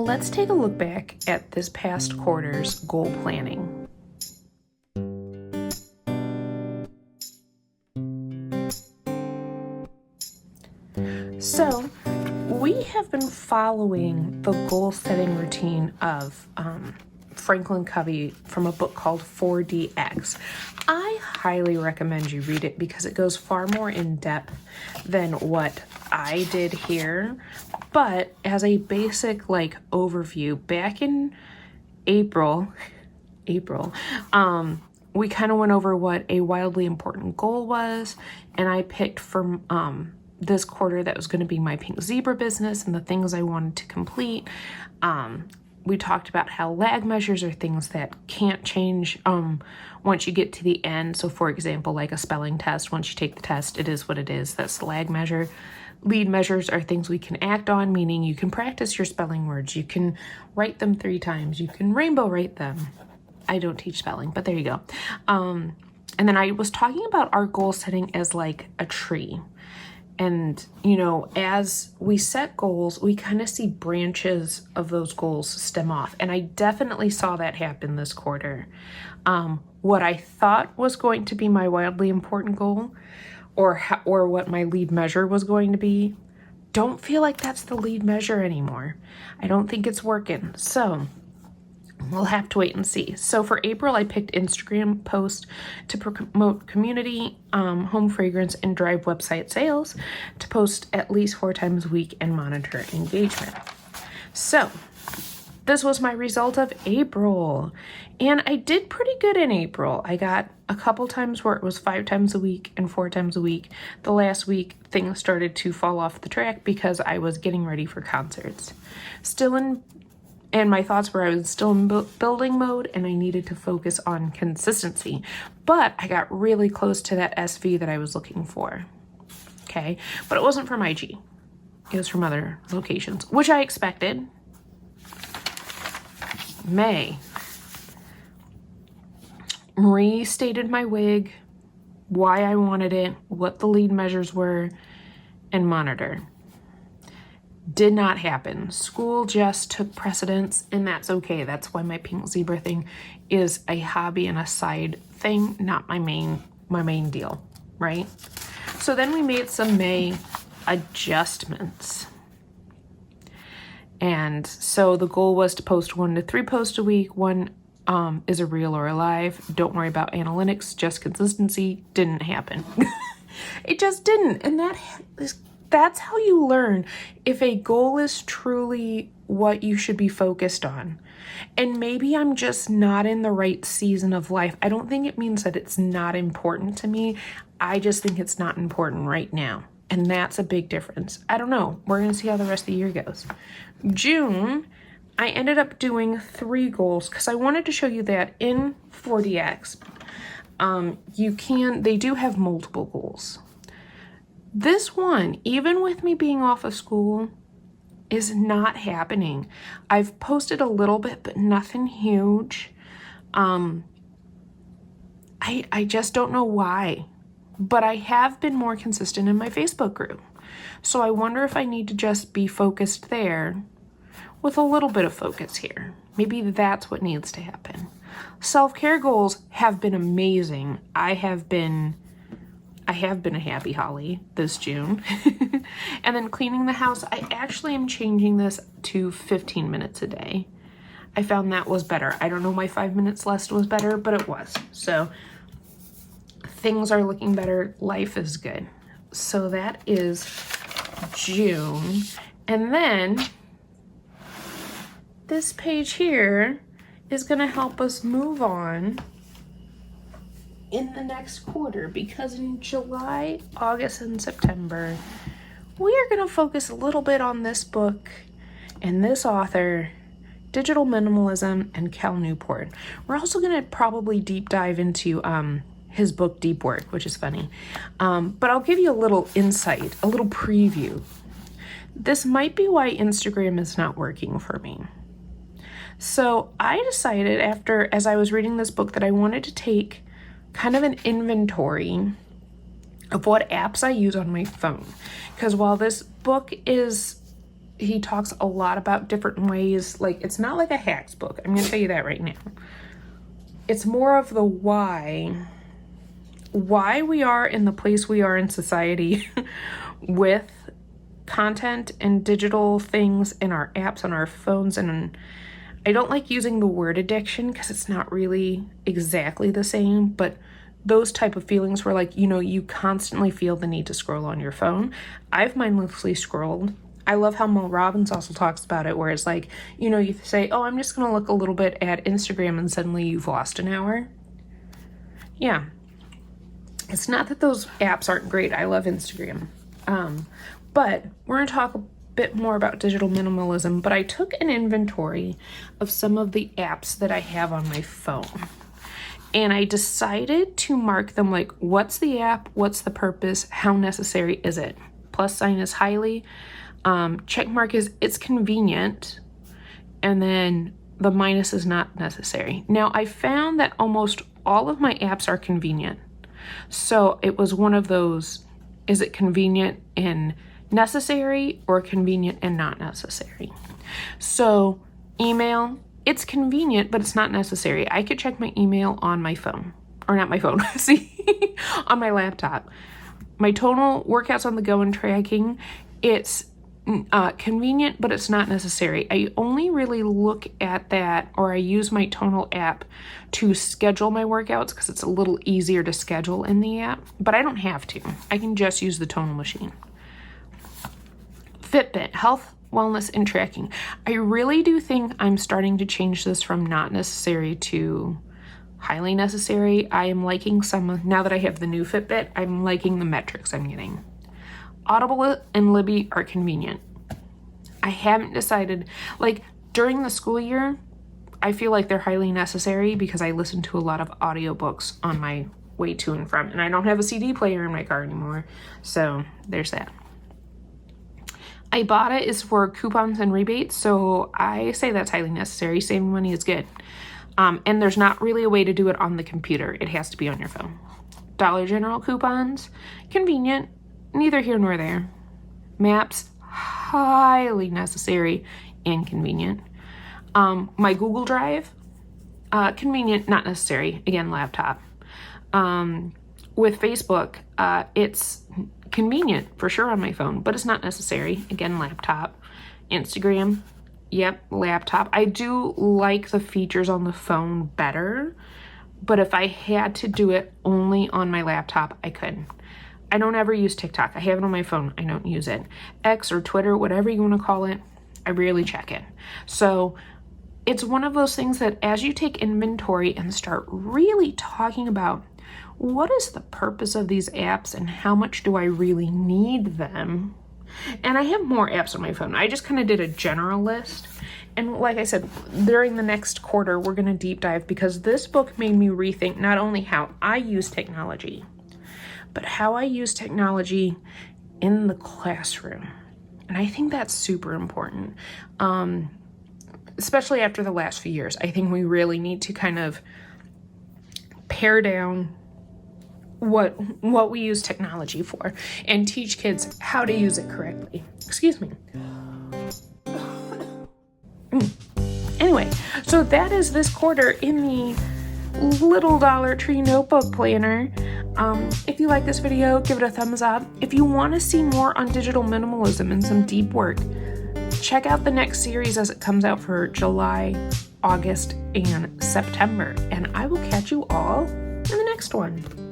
let's take a look back at this past quarter's goal planning. So, we have been following the goal setting routine of Franklin Covey from a book called 4DX. I highly recommend you read it because it goes far more in depth than what I did here. But as a basic overview, back in April, we kind of went over what a wildly important goal was, and I picked from this quarter that was going to be my pink zebra business and the things I wanted to complete. We talked about how lag measures are things that can't change once you get to the end. So for example, like a spelling test, once you take the test, it is what it is. That's the lag measure. Lead measures are things we can act on, meaning you can practice your spelling words. You can write them 3 times. You can rainbow write them. I don't teach spelling, but there you go. And then I was talking about our goal setting as like a tree. And, as we set goals, we kind of see branches of those goals stem off. And I definitely saw that happen this quarter. What I thought was going to be my wildly important goal, or what my lead measure was going to be, don't feel like that's the lead measure anymore. I don't think it's working. So we'll have to wait and see. So for April, I picked Instagram post to promote community, home fragrance, and drive website sales, to post at least 4 times a week and monitor engagement. So this was my result of April. And I did pretty good in April. I got a couple times where it was 5 times a week and 4 times a week. The last week, things started to fall off the track because I was getting ready for concerts. And my thoughts were I was still in building mode and I needed to focus on consistency. But I got really close to that SV that I was looking for. Okay, but it wasn't from IG. It was from other locations, which I expected. May. Restated my wig, why I wanted it, what the lead measures were, and monitor. Did not happen. School just took precedence, and that's okay. That's why my pink zebra thing is a hobby and a side thing, not my main deal, right? So then we made some May adjustments. And so the goal was to post 1 to 3 posts a week. One is a reel or a live. Don't worry about analytics, just consistency. Didn't happen. It just didn't. And that's how you learn if a goal is truly what you should be focused on. And maybe I'm just not in the right season of life. I don't think it means that it's not important to me. I just think it's not important right now. And that's a big difference. I don't know. We're going to see how the rest of the year goes. June, I ended up doing 3 goals because I wanted to show you that in 4DX, they do have multiple goals. This one, even with me being off of school, is not happening. I've posted a little bit, but nothing huge. I just don't know why, but I have been more consistent in my Facebook group. So I wonder if I need to just be focused there with a little bit of focus here. Maybe that's what needs to happen. Self-care goals have been amazing. I have been a happy Holly this June. And then cleaning the house, I actually am changing this to 15 minutes a day. I found that was better. I don't know my 5 minutes less was better, but it was. So things are looking better. Life is good. So that is June. And then this page here is going to help us move on in the next quarter, because in July, August, and September, we are going to focus a little bit on this book and this author, Digital Minimalism, and Cal Newport. We're also going to probably deep dive into his book, Deep Work, which is funny. But I'll give you a little insight, a little preview. This might be why Instagram is not working for me. So I decided as I was reading this book, that I wanted to take kind of an inventory of what apps I use on my phone. Because while this book is he talks a lot about different ways. Like, it's not like a hacks book. I'm going to tell you that right now. It's more of the why we are in the place we are in society with content and digital things in our apps on our phones. And I don't like using the word addiction because it's not really exactly the same, but those type of feelings where, like, you constantly feel the need to scroll on your phone. I've mindlessly scrolled. I love how Mel Robbins also talks about it, where it's like, you say, oh, I'm just going to look a little bit at Instagram, and suddenly you've lost an hour. Yeah. It's not that those apps aren't great. I love Instagram. But we're going to talk a bit more about digital minimalism, but I took an inventory of some of the apps that I have on my phone. And I decided to mark them like, what's the app? What's the purpose? How necessary is it? Plus sign is highly. Check mark is it's convenient. And then the minus is not necessary. Now, I found that almost all of my apps are convenient. So it was one of those, is it convenient and necessary or convenient and not necessary? So email, it's convenient, but it's not necessary. I could check my email on my phone, or not my phone, see, on my laptop. My tonal workouts on the go and tracking, it's convenient, but it's not necessary. I only really look at that, or I use my tonal app to schedule my workouts because it's a little easier to schedule in the app, but I don't have to. I can just use the tonal machine. Fitbit, health, wellness, and tracking. I really do think I'm starting to change this from not necessary to highly necessary. I am liking some, now that I have the new Fitbit, I'm liking the metrics I'm getting. Audible and Libby are convenient. I haven't decided, like, during the school year, I feel like they're highly necessary because I listen to a lot of audiobooks on my way to and from, and I don't have a CD player in my car anymore, so there's that. Ibotta is for coupons and rebates, so I say that's highly necessary. Saving money is good. And there's not really a way to do it on the computer. It has to be on your phone. Dollar General coupons, convenient, neither here nor there. Maps, highly necessary and convenient. My Google Drive, convenient, not necessary. Again, laptop. With Facebook, it's convenient for sure on my phone, but it's not necessary. Again, laptop. Instagram, yep, laptop. I do like the features on the phone better, but if I had to do it only on my laptop, I could. I don't ever use TikTok. I have it on my phone. I don't use it. X or Twitter, whatever you want to call it, I rarely check it. So it's one of those things that as you take inventory and start really talking about what is the purpose of these apps and how much do I really need them? And I have more apps on my phone. I just kind of did a general list. And like I said, during the next quarter, we're going to deep dive because this book made me rethink not only how I use technology, but how I use technology in the classroom. And I think that's super important, especially after the last few years. I think we really need to kind of pare down what we use technology for and teach kids how to use it correctly. Excuse me. Anyway, so that is this quarter in the little Dollar Tree notebook planner. If you like this video, give it a thumbs up. If you want to see more on digital minimalism and some deep work, check out the next series as it comes out for July, August, and September. And I will catch you all in the next one.